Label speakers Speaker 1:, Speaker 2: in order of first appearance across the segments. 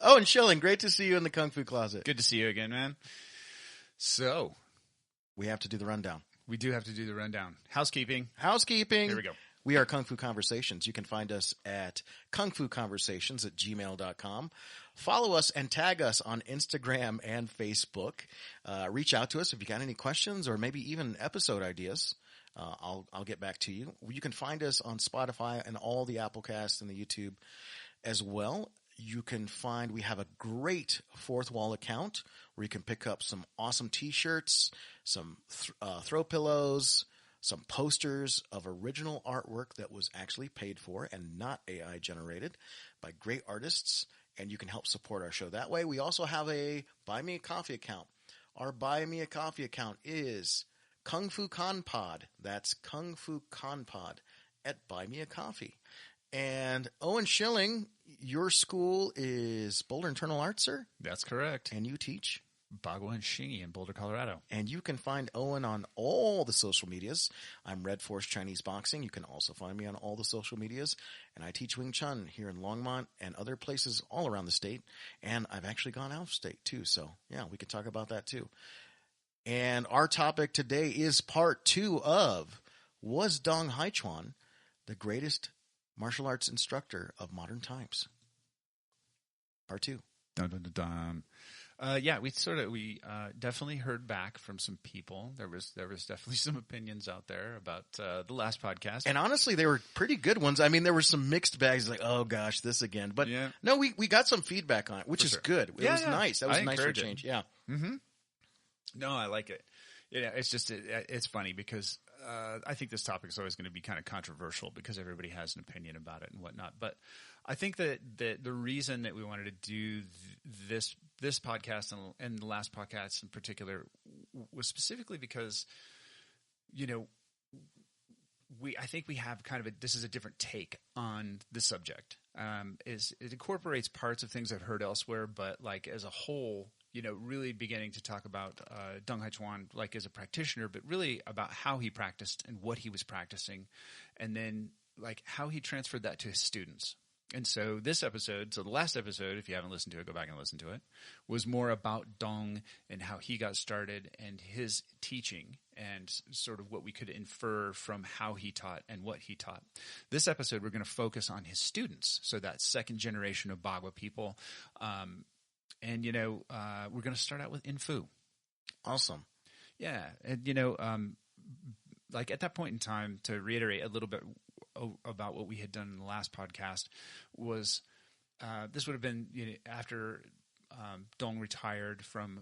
Speaker 1: Owen Schilling, great to see you in the Kung Fu Closet.
Speaker 2: Good to see you again, man. So,
Speaker 1: we have to do the rundown.
Speaker 2: we do have to do the rundown. Housekeeping.
Speaker 1: Housekeeping.
Speaker 2: Here we go.
Speaker 1: We are Kung Fu Conversations. You can find us at kungfuconversations@gmail.com. Follow us and tag us on Instagram and Facebook. Reach out to us if you got any questions or maybe even episode ideas. I'll get back to you. You can find us on Spotify and all the Applecasts and the YouTube as well. You can find, we have a great Fourth Wall account where you can pick up some awesome t-shirts, some throw pillows, some posters of original artwork that was actually paid for and not AI generated by great artists. And you can help support our show that way. We also have a Buy Me a Coffee account. Our Buy Me a Coffee account is Kung Fu Con Pod. That's Kung Fu Con Pod at Buy Me a Coffee. And Owen Schilling, your school is Boulder Internal Arts, sir?
Speaker 2: That's correct.
Speaker 1: And you teach?
Speaker 2: Bagua and Shingy in Boulder, Colorado.
Speaker 1: And you can find Owen on all the social medias. I'm Red Force Chinese Boxing. You can also find me on all the social medias. And I teach Wing Chun here in Longmont and other places all around the state. And I've actually gone out of state too. So yeah, we could talk about that too. And our topic today is part 2 of, was Dong Hai Chuan the greatest martial arts instructor of modern times? Part 2.
Speaker 2: Dun, dun, dun, dun. Yeah, we definitely heard back from some people. There was definitely some opinions out there about the last podcast,
Speaker 1: and honestly, they were pretty good ones. I mean, there were some mixed bags, like, oh gosh, this again. But
Speaker 2: yeah.
Speaker 1: No, we got some feedback on it, which
Speaker 2: For
Speaker 1: is
Speaker 2: sure.
Speaker 1: good. It was nice. That was nice for a
Speaker 2: encourage it.
Speaker 1: change. Yeah.
Speaker 2: Mm-hmm. No, I like it. Yeah, it's just it's funny because I think this topic is always going to be kind of controversial because everybody has an opinion about it and whatnot. But I think that the reason that we wanted to do this podcast and the last podcast in particular was specifically because, you know, I think we have kind of this is a different take on the subject. It incorporates parts of things I've heard elsewhere, but like as a whole, you know, really beginning to talk about Dong Hai Chuan like as a practitioner, but really about how he practiced and what he was practicing, and then like how he transferred that to his students. And so this episode, the last episode, if you haven't listened to it, go back and listen to it, was more about Dong and how he got started and his teaching and sort of what we could infer from how he taught and what he taught. This episode, we're going to focus on his students. So that second generation of Bagua people. And, you know, we're going to start out with Infu.
Speaker 1: Awesome.
Speaker 2: Yeah. And, you know, like at that point in time, to reiterate a little bit about what we had done in the last podcast, was this would have been, you know, after Dong retired from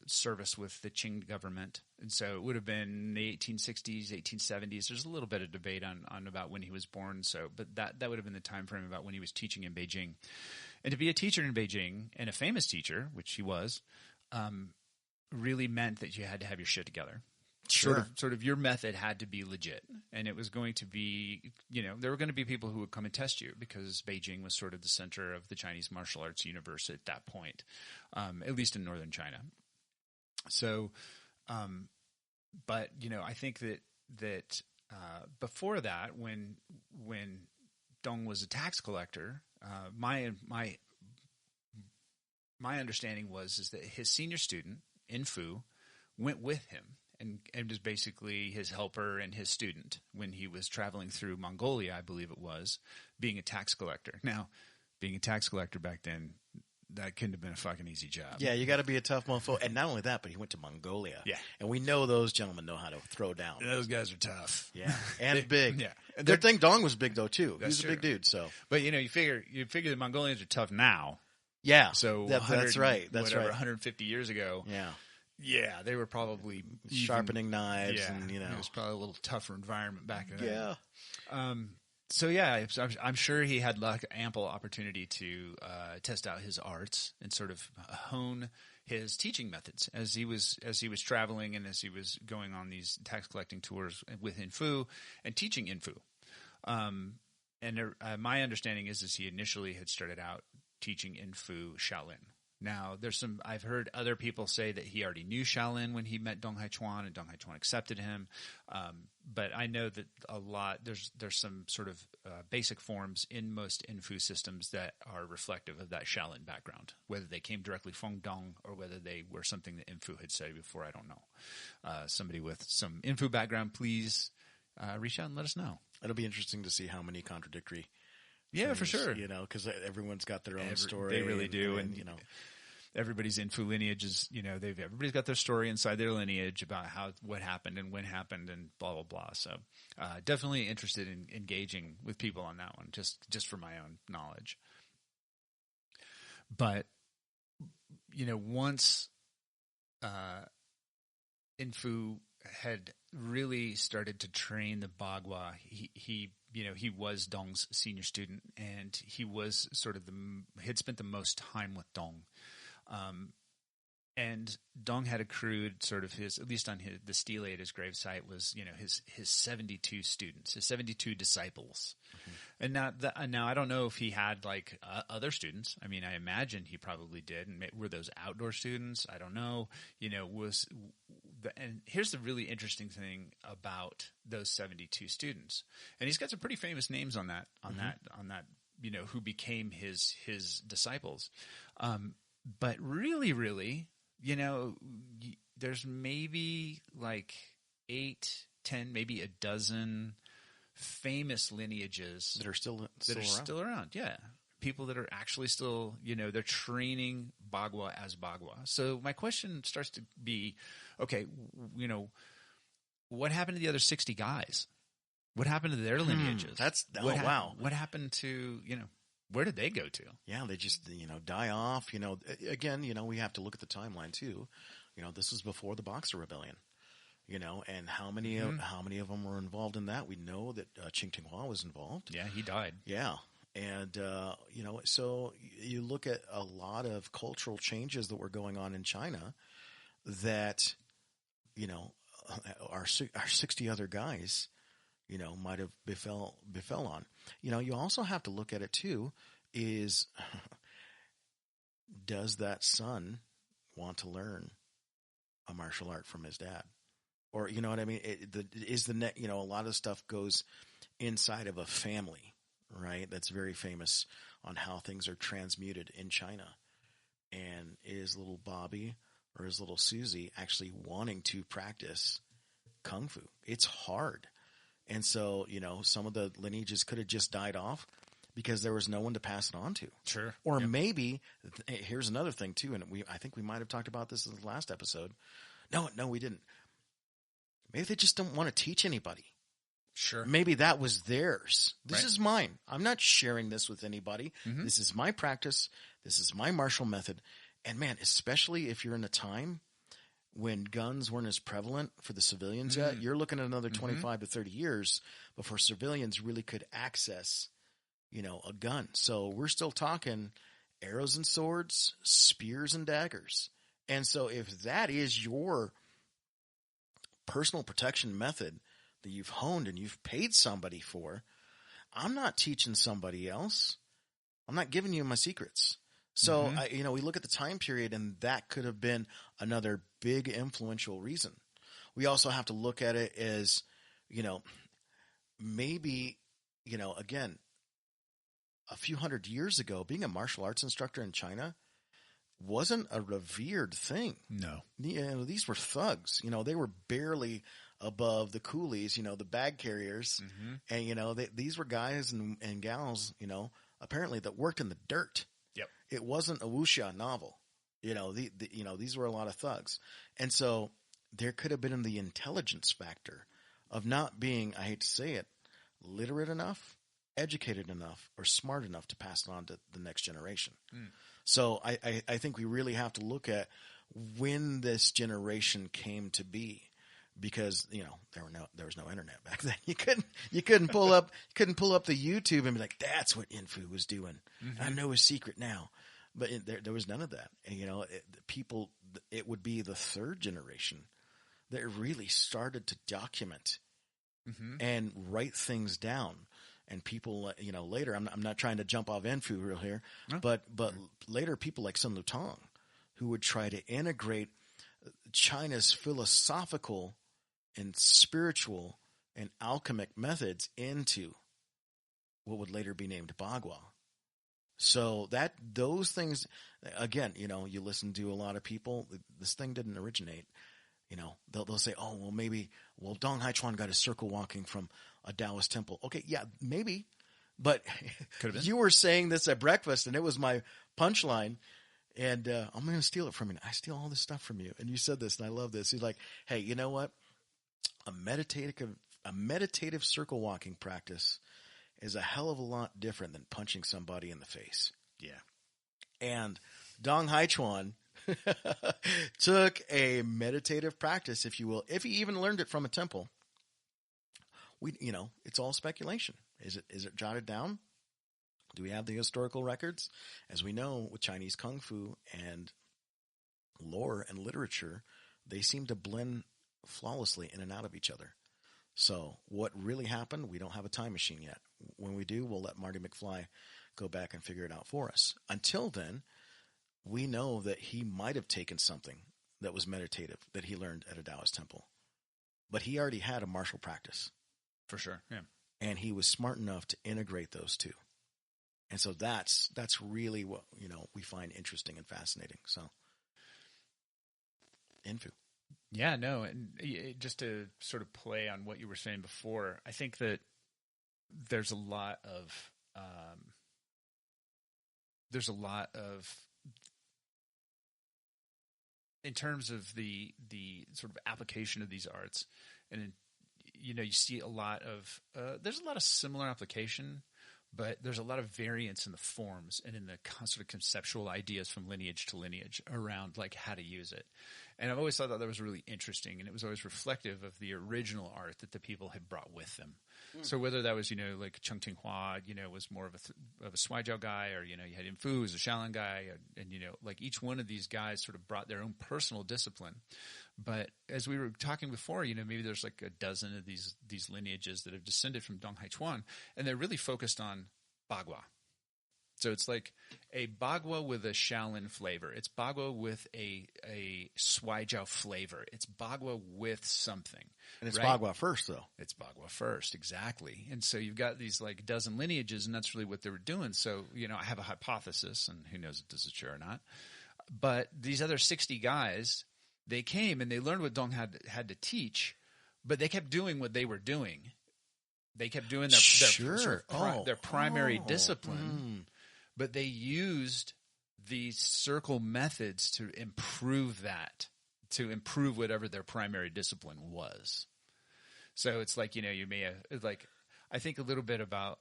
Speaker 2: service with the Qing government. And so it would have been the 1860s, 1870s. There's a little bit of debate on about when he was born. So, but that would have been the time frame about when he was teaching in Beijing. And to be a teacher in Beijing, and a famous teacher, which he was, really meant that you had to have your shit together.
Speaker 1: Sure.
Speaker 2: Sort of your method had to be legit. And it was going to be, you know, there were going to be people who would come and test you because Beijing was sort of the center of the Chinese martial arts universe at that point, at least in northern China. So, but, you know, I think that before that, when Dong was a tax collector, my understanding is that his senior student, Infu, went with him and was basically his helper and his student when he was traveling through Mongolia, I believe it was, being a tax collector. Now, being a tax collector back then, that couldn't have been a fucking easy job.
Speaker 1: Yeah, you got to be a tough mofo. And not only that, but he went to Mongolia.
Speaker 2: Yeah.
Speaker 1: And we know those gentlemen know how to throw down.
Speaker 2: Those guys are tough.
Speaker 1: Yeah. And big.
Speaker 2: Yeah.
Speaker 1: Good thing Dong was big, though, too. He was a
Speaker 2: true.
Speaker 1: big dude, so.
Speaker 2: But, you know, you figure the Mongolians are tough now.
Speaker 1: Yeah.
Speaker 2: So
Speaker 1: that's right. That's right.
Speaker 2: 150 years ago.
Speaker 1: Yeah.
Speaker 2: Yeah, they were probably
Speaker 1: sharpening knives,
Speaker 2: yeah,
Speaker 1: and, you know.
Speaker 2: It was probably a little tougher environment back then.
Speaker 1: Yeah.
Speaker 2: So yeah, I'm sure he had ample opportunity to test out his arts and sort of hone his teaching methods as he was traveling and as he was going on these tax collecting tours with Infu and teaching Infu. And my understanding is he initially had started out teaching Infu Shaolin, Now, I've heard other people say that he already knew Shaolin when he met Dong Hai Chuan, and Dong Hai Chuan accepted him. But I know that there's some sort of basic forms in most Infu systems that are reflective of that Shaolin background. Whether they came directly from Dong or whether they were something that Infu had said before, I don't know. Somebody with some Infu background, please reach out and let us know.
Speaker 1: It'll be interesting to see how many contradictory.
Speaker 2: Yeah,
Speaker 1: things,
Speaker 2: for sure.
Speaker 1: Because everyone's got their own story.
Speaker 2: They really do, and everybody's Infu lineage is, everybody's got their story inside their lineage about what happened and when happened and blah blah blah. So, definitely interested in engaging with people on that one, just for my own knowledge. But once Infu had really started to train the Bagua, he was Dong's senior student, and he was had spent the most time with Dong. And Dong had accrued sort of his, at least on the stele at his gravesite was, his 72 students, his 72 disciples. Mm-hmm. And now I don't know if he had like other students. I mean, I imagine he probably did. And were those outdoor students? I don't know. And here's the really interesting thing about those 72 students. And he's got some pretty famous names on that, who became his disciples. But really, really, there's maybe like 8, 10, maybe a dozen famous lineages
Speaker 1: that are still
Speaker 2: around. Yeah. People that are actually still, they're training Bagua as Bagua. So my question starts to be, okay, what happened to the other 60 guys? What happened to their lineages?
Speaker 1: Wow.
Speaker 2: What happened to, where did they go to?
Speaker 1: Yeah, they just, die off. Again, we have to look at the timeline too. This was before the Boxer Rebellion. And how many of them were involved in that? We know that Qing Tinghua was involved.
Speaker 2: Yeah, he died.
Speaker 1: Yeah. And, so you look at a lot of cultural changes that were going on in China that, our 60 other guys, might have befell on. You also have to look at it too, is does that son want to learn a martial art from his dad? Or, you know what I mean? A lot of stuff goes inside of a family, right? That's very famous on how things are transmuted in China. And is little Bobby or is little Susie actually wanting to practice Kung Fu? It's hard. And so, some of the lineages could have just died off because there was no one to pass it on to.
Speaker 2: Sure.
Speaker 1: Or maybe, here's another thing too, and I think we might have talked about this in the last episode. No, we didn't. Maybe they just don't want to teach anybody.
Speaker 2: Sure.
Speaker 1: Maybe that was theirs. This
Speaker 2: Right.
Speaker 1: is mine. I'm not sharing this with anybody.
Speaker 2: Mm-hmm.
Speaker 1: This is my practice. This is my martial method. And man, especially if you're in a time when guns weren't as prevalent for the civilians yet, you're looking at another 25 to 30 years before civilians really could access, a gun. So we're still talking arrows and swords, spears and daggers. And so if that is your personal protection method that you've honed and you've paid somebody for, I'm not teaching somebody else. I'm not giving you my secrets. So, we look at the time period, and that could have been another big influential reason. We also have to look at it as, maybe, again, a few hundred years ago, being a martial arts instructor in China wasn't a revered thing.
Speaker 2: No.
Speaker 1: These were thugs. They were barely above the coolies, the bag carriers. Mm-hmm. And, these were guys and gals, apparently that worked in the dirt.
Speaker 2: Yep.
Speaker 1: It wasn't a wuxia novel. These were a lot of thugs. And so there could have been the intelligence factor of not being, I hate to say it, literate enough, educated enough, or smart enough to pass it on to the next generation. So I think we really have to look at when this generation came to be, because there was no internet back then. You couldn't pull up the YouTube and be like, that's what Infu was doing. Mm-hmm. I know his secret now, but there was none of that. And it would be the third generation that really started to document and write things down. And people, later, I'm not trying to jump off Enfu real here, but later people like Sun Lutong who would try to integrate China's philosophical and spiritual and alchemic methods into what would later be named Bagua. So those things, again, you listen to a lot of people, this thing didn't originate. They'll say, oh, well, Dong Hai Chuan got his circle walking from a Taoist temple. Okay, yeah, maybe. But you were saying this at breakfast, and it was my punchline, and I'm going to steal it from you. I steal all this stuff from you. And you said this, and I love this. He's like, hey, you know what? A meditative circle walking practice is a hell of a lot different than punching somebody in the face.
Speaker 2: Yeah. And
Speaker 1: Dong Hai Chuan took a meditative practice, if you will, if he even learned it from a temple. It's all speculation. Is it jotted down? Do we have the historical records? As we know, with Chinese Kung Fu and lore and literature, they seem to blend flawlessly in and out of each other. So what really happened, we don't have a time machine yet. When we do, we'll let Marty McFly go back and figure it out for us. Until then, we know that he might have taken something that was meditative that he learned at a Taoist temple. But he already had a martial practice.
Speaker 2: For sure, yeah.
Speaker 1: And he was smart enough to integrate those two. And so that's really what, we find interesting and fascinating. So, Infu.
Speaker 2: Yeah, no, and just to sort of play on what you were saying before, I think that there's a lot of in terms of the sort of application of these arts, and you see a lot of there's a lot of similar application, but there's a lot of variance in the forms and in the sort of conceptual ideas from lineage to lineage around like how to use it. And I've always thought that was really interesting, and it was always reflective of the original art that the people had brought with them. So whether that was, like Cheng Tinghua, was more of a Shuaijiao guy, or, you had Infu, who was a Shaolin guy, and like each one of these guys sort of brought their own personal discipline. But as we were talking before, maybe there's like a dozen of these lineages that have descended from Dong Hai Chuan, and they're really focused on Bagua. So it's like a Bagua with a Shaolin flavor. It's Bagua with a Shuaijiao flavor. It's Bagua with something.
Speaker 1: And it's
Speaker 2: right?
Speaker 1: Bagua first, though.
Speaker 2: It's Bagua first, exactly. And so you've got these like dozen lineages, and that's really what they were doing. So, I have a hypothesis, and who knows if this is true or not. But these other 60 guys, they came and they learned what Dong had to teach, but they kept doing what they were doing. They kept doing their primary discipline. But they used these circle methods to improve that, to improve whatever their primary discipline was. So it's like, you may have, like, I think a little bit about,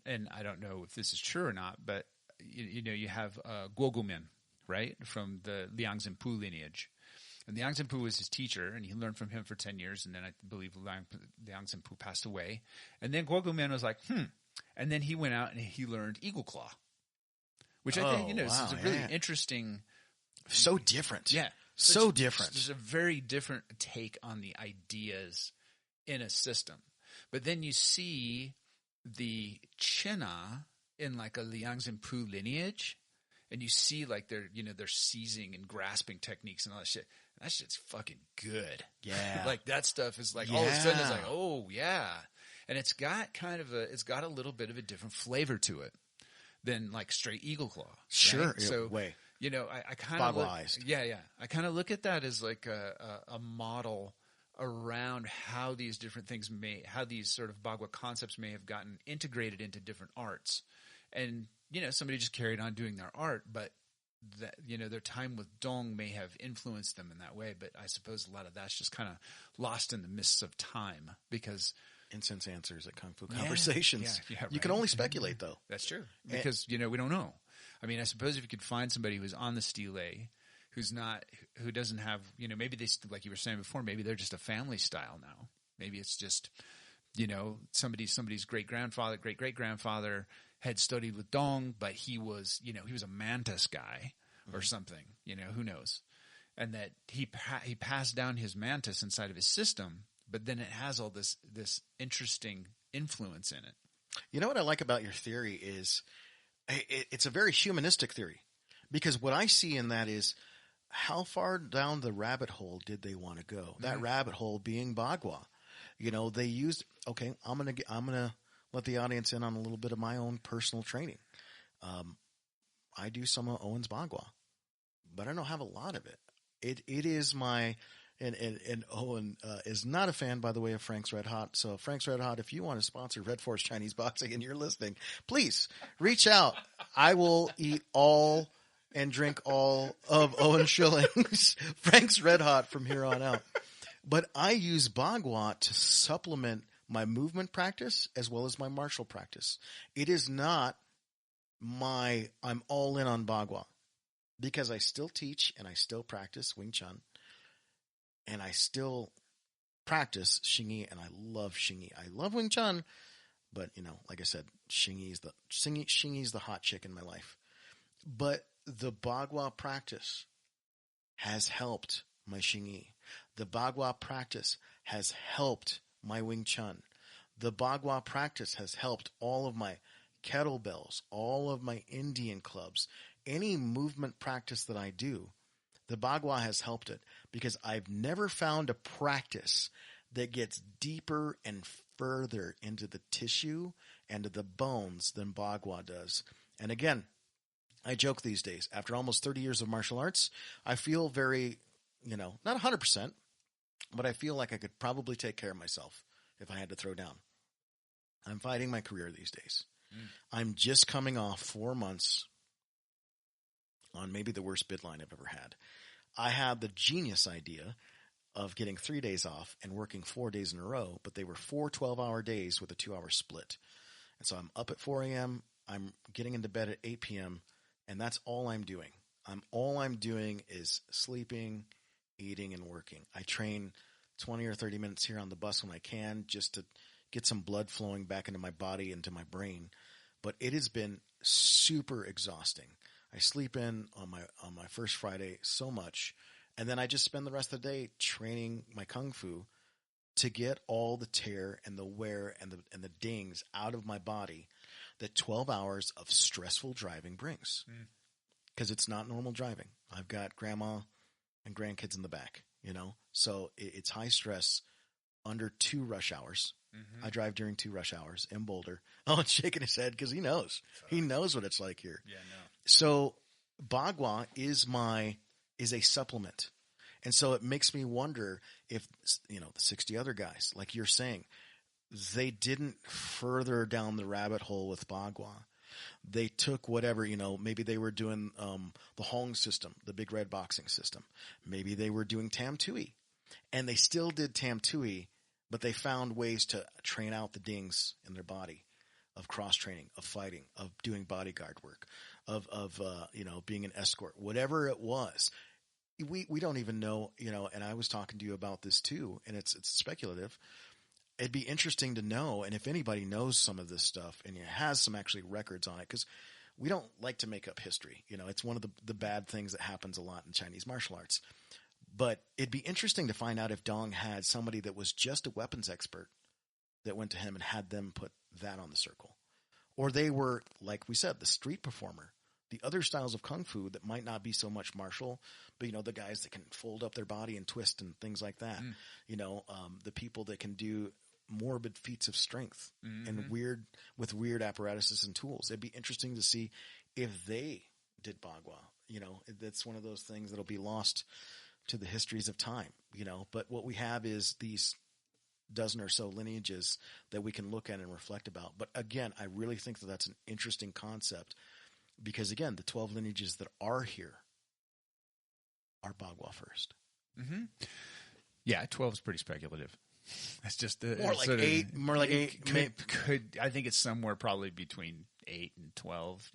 Speaker 2: and I don't know if this is true or not, but, you have Guogumin, right, from the Liang Zhenpu lineage. And Liang Zhenpu was his teacher, and he learned from him for 10 years, and then I believe Liang Zhenpu passed away. And then Guogumin was like, and then he went out and he learned Eagle Claw. Which I think, is a really interesting.
Speaker 1: So different.
Speaker 2: Yeah.
Speaker 1: So different.
Speaker 2: There's a very different take on the ideas in a system. But then you see the China in like a Liang Zhenpu lineage, and you see like they're seizing and grasping techniques and all that shit. That shit's fucking good.
Speaker 1: Yeah.
Speaker 2: Like that stuff is like, all of a sudden it's like, oh yeah. And it's got a little bit of a different flavor to it than like straight Eagle Claw.
Speaker 1: Sure.
Speaker 2: Right? So, I kind of I kind of look at that as like a model around how these different things how these sort of Bagua concepts may have gotten integrated into different arts. And, somebody just carried on doing their art, but that, their time with Dong may have influenced them in that way. But I suppose a lot of that's just kind of lost in the mists of time because
Speaker 1: incense answers at Kung Fu Conversations.
Speaker 2: Yeah, right.
Speaker 1: You can only speculate, though.
Speaker 2: That's true. Because, we don't know. I mean, I suppose if you could find somebody who's on the stele, who doesn't have, maybe they, like you were saying before, maybe they're just a family style now. Maybe it's just, somebody's great-grandfather, great-great-grandfather had studied with Dong, but he was a mantis guy or something, who knows? And that he passed down his mantis inside of his system, but then it has all this interesting influence in it.
Speaker 1: You know what I like about your theory is it's a very humanistic theory, because what I see in that is how far down the rabbit hole did they want to go? That rabbit hole being Bagua. They used, okay, I'm going to let the audience in on a little bit of my own personal training. I do some of Owen's Bagua, but I don't have a lot of it. It is my, and Owen is not a fan, by the way, of Frank's Red Hot. So Frank's Red Hot, if you want to sponsor Red Force Chinese Boxing and you're listening, please reach out. I will eat all and drink all of Owen Schilling's Frank's Red Hot from here on out. But I use Bagua to supplement my movement practice as well as my martial practice. It is not I'm all in on Bagua, because I still teach and I still practice Wing Chun and I still practice Xingyi, and I love Xingyi. I love Wing Chun, but like I said, Xingyi's the hot chick in my life. But the Bagua practice has helped my Xingyi. The Bagua practice has helped my Wing Chun. The Bagua practice has helped all of my kettlebells, all of my Indian clubs. Any movement practice that I do, the Bagua has helped it, because I've never found a practice that gets deeper and further into the tissue and to the bones than Bagua does. And again, I joke these days, after almost 30 years of martial arts, I feel very, not 100%, but I feel like I could probably take care of myself if I had to throw down. I'm fighting my career these days. I'm just coming off 4 months on maybe the worst bid line I've ever had. I had the genius idea of getting 3 days off and working 4 days in a row, but they were 4 12-hour days with a 2-hour split. And so I'm up at 4 a.m., I'm getting into bed at 8 p.m., and that's all I'm doing. All I'm doing is sleeping, eating, and working. I train 20 or 30 minutes here on the bus when I can, just to get some blood flowing back into my body, into my brain. But it has been super exhausting. I sleep in on my first Friday so much, and then I just spend the rest of the day training my kung fu to get all the tear and the wear and the dings out of my body that 12 hours of stressful driving brings. Because it's not normal driving. I've got grandma and grandkids in the back, so it's high stress under 2 rush hours. I drive during 2 rush hours in Boulder. Oh, it's shaking his head because he knows. He knows what it's like here.
Speaker 2: Yeah, no.
Speaker 1: So Bagua is a supplement. And so it makes me wonder if, the 60 other guys, like you're saying, they didn't further down the rabbit hole with Bagua. They took whatever, maybe they were doing the Hong system, the big red boxing system. Maybe they were doing Tam Tui. And they still did Tam Tui, but they found ways to train out the dings in their body of cross-training, of fighting, of doing bodyguard work, of being an escort, whatever it was. We don't even know, and I was talking to you about this too, and it's speculative. It'd be interesting to know, and if anybody knows some of this stuff and has some actually records on it, because we don't like to make up history. It's one of the bad things that happens a lot in Chinese martial arts. But it'd be interesting to find out if Dong had somebody that was just a weapons expert that went to him and had them put that on the circle. Or they were, like we said, the street performer, the other styles of kung fu that might not be so much martial, but, the guys that can fold up their body and twist and things like that. The people that can do morbid feats of strength and with weird apparatuses and tools. It'd be interesting to see if they did Bagua. That's one of those things that'll be lost to the histories of time, but what we have is these dozen or so lineages that we can look at and reflect about. But again, I really think that that's an interesting concept, because again, the 12 lineages that are here are Bagua first.
Speaker 2: Yeah, 12 is pretty speculative. That's just
Speaker 1: more like 8. More like 8.
Speaker 2: I think it's somewhere probably between 8 and 12.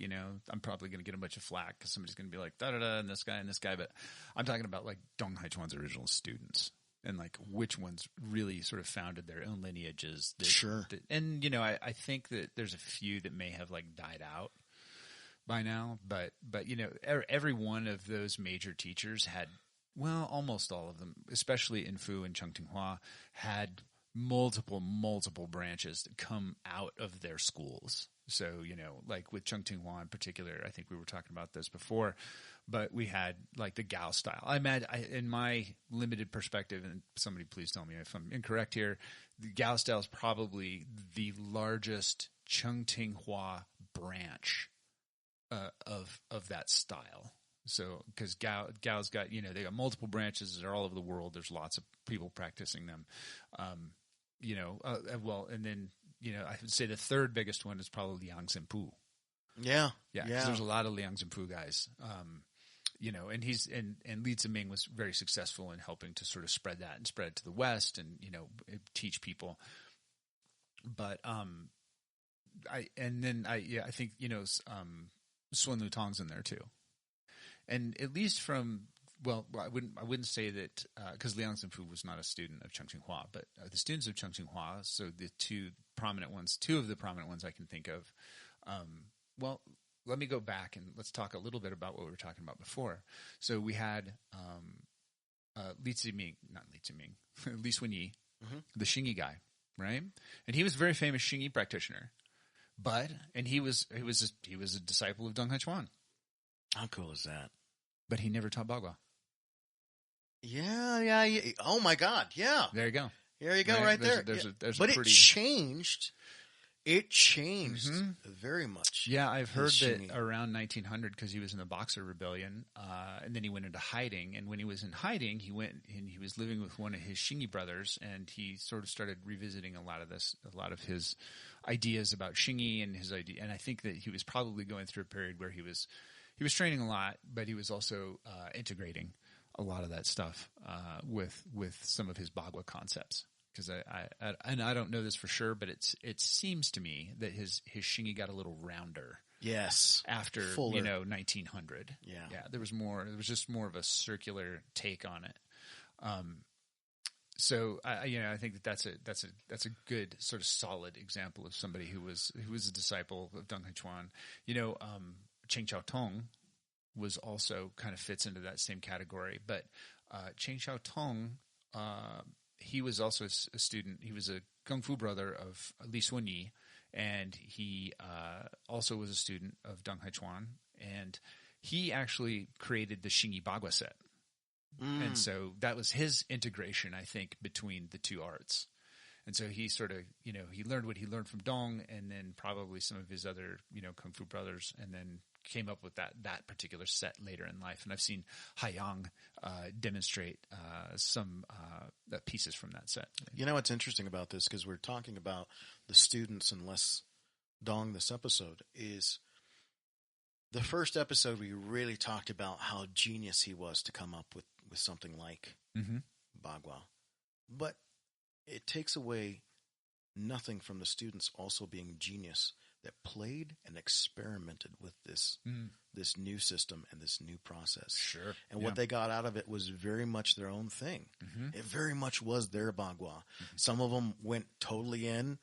Speaker 2: I'm probably going to get a bunch of flack because somebody's going to be like da da da and this guy. But I'm talking about like Dong Hai Chuan's original students and like which ones really sort of founded their own lineages.
Speaker 1: Sure.
Speaker 2: And I think that there's a few that may have like died out by now, but every one of those major teachers had. Well, almost all of them, especially in Fu and Chengtinghua, had multiple branches that come out of their schools. So, like with Chengtinghua in particular, I think we were talking about this before, but we had like the Gao style. In my limited perspective, and somebody please tell me if I'm incorrect here, the Gao style is probably the largest Chengtinghua branch of that style. So, because Gao's got, they got multiple branches. They're all over the world. There's lots of people practicing them. And then, I would say the third biggest one is probably Liang Zhenpu.
Speaker 1: Yeah.
Speaker 2: Yeah. 'Cause there's a lot of Liang Zhenpu guys. And Li Ziming was very successful in helping to sort of spread it to the West and, teach people. But, I think, Sun Lutong's in there too. And at least I wouldn't say that, because Liang Zhenpu was not a student of Chengtinghua, but the students of Chengtinghua, so the two of the prominent ones I can think of. Let me go back and let's talk a little bit about what we were talking about before. So we had Li Ziming, Li Sunyi, the Xingyi guy, right? And he was a very famous Xingyi practitioner, and he was a disciple of Dong Hai Chuan.
Speaker 1: How cool is that?
Speaker 2: But he never taught Bagua.
Speaker 1: Yeah. Oh my God. Yeah.
Speaker 2: There you go.
Speaker 1: There you go. Right there. But it changed. It changed very much.
Speaker 2: Yeah, I've heard that around 1900, because he was in the Boxer Rebellion, and then he went into hiding. And when he was in hiding, he went and he was living with one of his Xingyi brothers, and he sort of started revisiting a lot of his ideas about Xingyi and his idea. And I think that he was probably going through a period where he was training a lot, but he was also integrating a lot of that stuff with some of his Bagua concepts. Because I don't know this for sure, but it seems to me that his Xingyi got a little rounder.
Speaker 1: Yes.
Speaker 2: After
Speaker 1: Fuller.
Speaker 2: 1900.
Speaker 1: Yeah.
Speaker 2: Yeah. There was just more of a circular take on it. So I think that's a good sort of solid example of somebody who was a disciple of Dong Hai Chuan. Cheng Chao Tong was also kind of fits into that same category, but Cheng Chao Tong, he was also a student. He was a kung fu brother of Li Sunyi, and he also was a student of Dong Hai Chuan, and he actually created the Xingyi Bagua set. And so that was his integration, I think, between the two arts. And so he sort of, he learned what he learned from Dong, and then probably some of his other, kung fu brothers, and then came up with that particular set later in life. And I've seen Haiyang demonstrate some pieces from that set.
Speaker 1: What's interesting about this, because we're talking about the students and less Dong this episode, is the first episode we really talked about how genius he was to come up with something like Bagua. But it takes away nothing from the students also being genius that played and experimented with this new system and this new process.
Speaker 2: Sure.
Speaker 1: And what they got out of it was very much their own thing. It very much was their Bagua. Some of them went totally in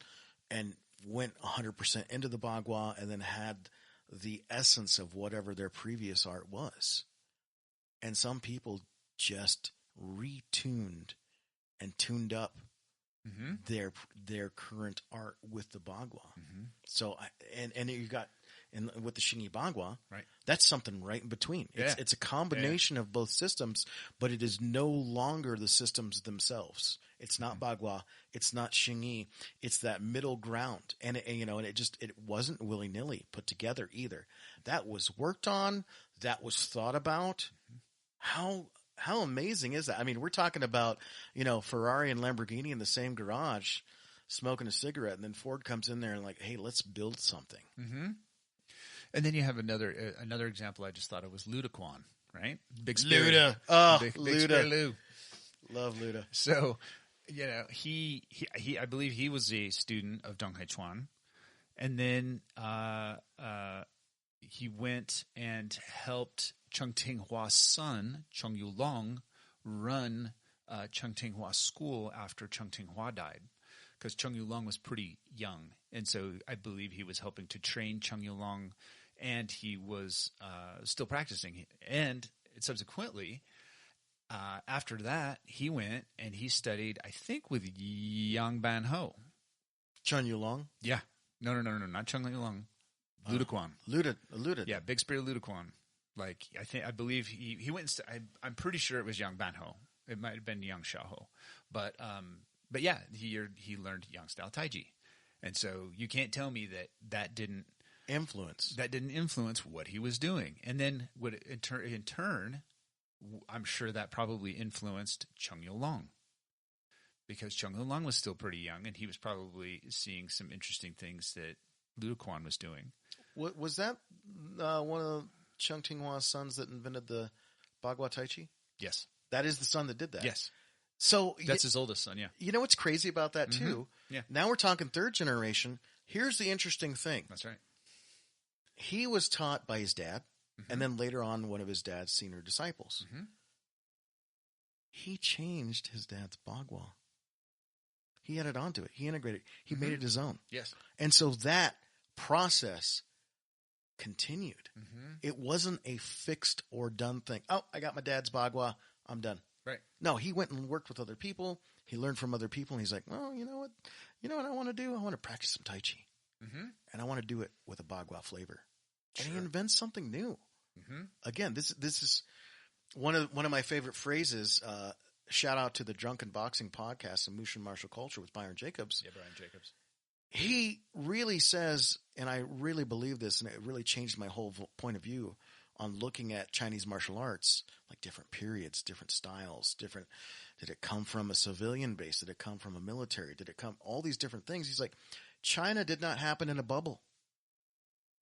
Speaker 1: and went 100% into the Bagua, and then had the essence of whatever their previous art was. And some people just retuned and tuned up their current art with the Bagua. So, and you got, and with the Xingyi Bagua,
Speaker 2: right? That's
Speaker 1: something right in between. It's a combination of both systems, but it is no longer the systems themselves. It's not Bagua. It's not Xingyi. It's that middle ground. And it wasn't willy nilly put together either. That was worked on. That was thought about. How amazing is that? I mean, we're talking about, Ferrari and Lamborghini in the same garage smoking a cigarette, and then Ford comes in there and like, hey, let's build something.
Speaker 2: And then you have another example I just thought of was Ludaquan, right? Big
Speaker 1: Luda. Oh,
Speaker 2: Big
Speaker 1: Luda.
Speaker 2: Lou.
Speaker 1: Love Luda.
Speaker 2: So, he I believe he was a student of Dong Hai Chuan. And then he went and helped Chengtinghua's son, Cheng Yulong, run Chengtinghua School after Chengtinghua died, because Cheng Yulong was pretty young. And so I believe he was helping to train Cheng Yulong, and he was still practicing. And subsequently, after that, he went and he studied, I think, with Yang Ban Ho.
Speaker 1: Chun Yulong?
Speaker 2: Yeah. No, not Chung Yulong. Luda Quan.
Speaker 1: Luda.
Speaker 2: Yeah, Big Spirit Luda Quan. Like, I believe he went and I'm pretty sure it was Yang Ban Ho. It might have been Yang Xiaoho. But yeah, he learned Yang style Taiji. And so you can't tell me that didn't influence what he was doing. And then in turn, I'm sure that probably influenced Chung Yulong, because Chung Yulong was still pretty young and he was probably seeing some interesting things that Luda Quan was doing.
Speaker 1: Was that one of Chung Tinghua's sons that invented the Bagua Tai Chi?
Speaker 2: Yes.
Speaker 1: That is the son that did that?
Speaker 2: Yes.
Speaker 1: So
Speaker 2: that's his oldest son, yeah.
Speaker 1: You know what's crazy about that too?
Speaker 2: Yeah.
Speaker 1: Now we're talking third generation. Here's the interesting thing.
Speaker 2: That's right.
Speaker 1: He was taught by his dad, and then later on one of his dad's senior disciples. He changed his dad's Bagua. He added on to it. He integrated it. He made it his own.
Speaker 2: Yes.
Speaker 1: And so that process continued. It wasn't a fixed or done thing. Oh, I got my dad's Bagua. I'm done.
Speaker 2: Right.
Speaker 1: No, he went and worked with other people. He learned from other people, and he's like, well, you know what? You know what I want to do? I want to practice some Tai Chi. And I want to do it with a Bagua flavor. Sure. And he invents something new. Again, this is one of my favorite phrases. Shout out to the Drunken Boxing Podcast and Mushin Martial Culture with Byron Jacobs.
Speaker 2: Yeah, Byron Jacobs.
Speaker 1: He really says, and I really believe this, and it really changed my whole point of view on looking at Chinese martial arts, like different periods, different styles, did it come from a civilian base? Did it come from a military? Did it come, all these different things? He's like, China did not happen in a bubble.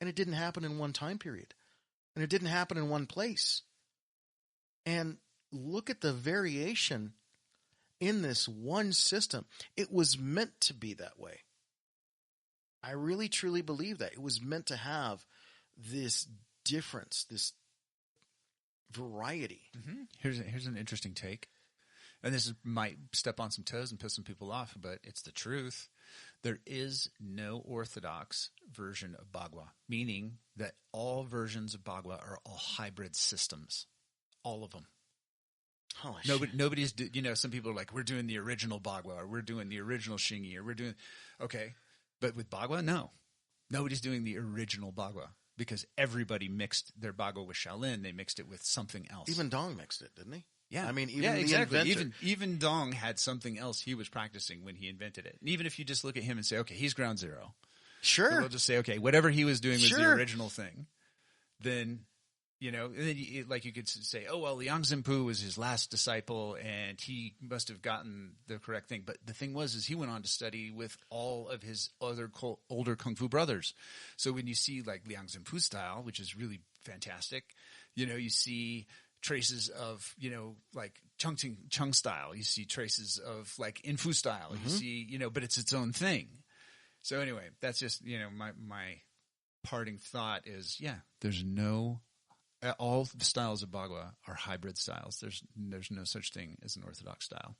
Speaker 1: And it didn't happen in one time period. And it didn't happen in one place. And look at the variation in this one system. It was meant to be that way. I really, truly believe that. It was meant to have this difference, this variety.
Speaker 2: Here's an interesting take. And this might step on some toes and piss some people off, but it's the truth. There is no orthodox version of Bagua, meaning that all versions of Bagua are all hybrid systems. All of them.
Speaker 1: Holy shit.
Speaker 2: Nobody's, some people are like, we're doing the original Bagua, or we're doing the original Xingyi, or we're doing, okay. But with Bagua, no. Nobody's doing the original Bagua, because everybody mixed their Bagua with Shaolin. They mixed it with something else.
Speaker 1: Even Dong mixed it, didn't he?
Speaker 2: Yeah.
Speaker 1: I mean, even the
Speaker 2: exactly.
Speaker 1: inventor.
Speaker 2: Even Dong had something else he was practicing when he invented it. And even if you just look at him and say, okay, he's ground zero.
Speaker 1: Sure.
Speaker 2: So we'll just say, okay, whatever he was doing was the original thing. Then, and then you could say, oh, well, Liang Zhenpu was his last disciple and he must have gotten the correct thing. But the thing was, he went on to study with all of his other older Kung Fu brothers. So when you see like Liang Zhenpu style, which is really fantastic, you see traces of, like Chung style. You see traces of like Infu style. You see, but it's its own thing. So anyway, that's just, my parting thought is, there's no, all the styles of Bagua are hybrid styles. There's no such thing as an orthodox style.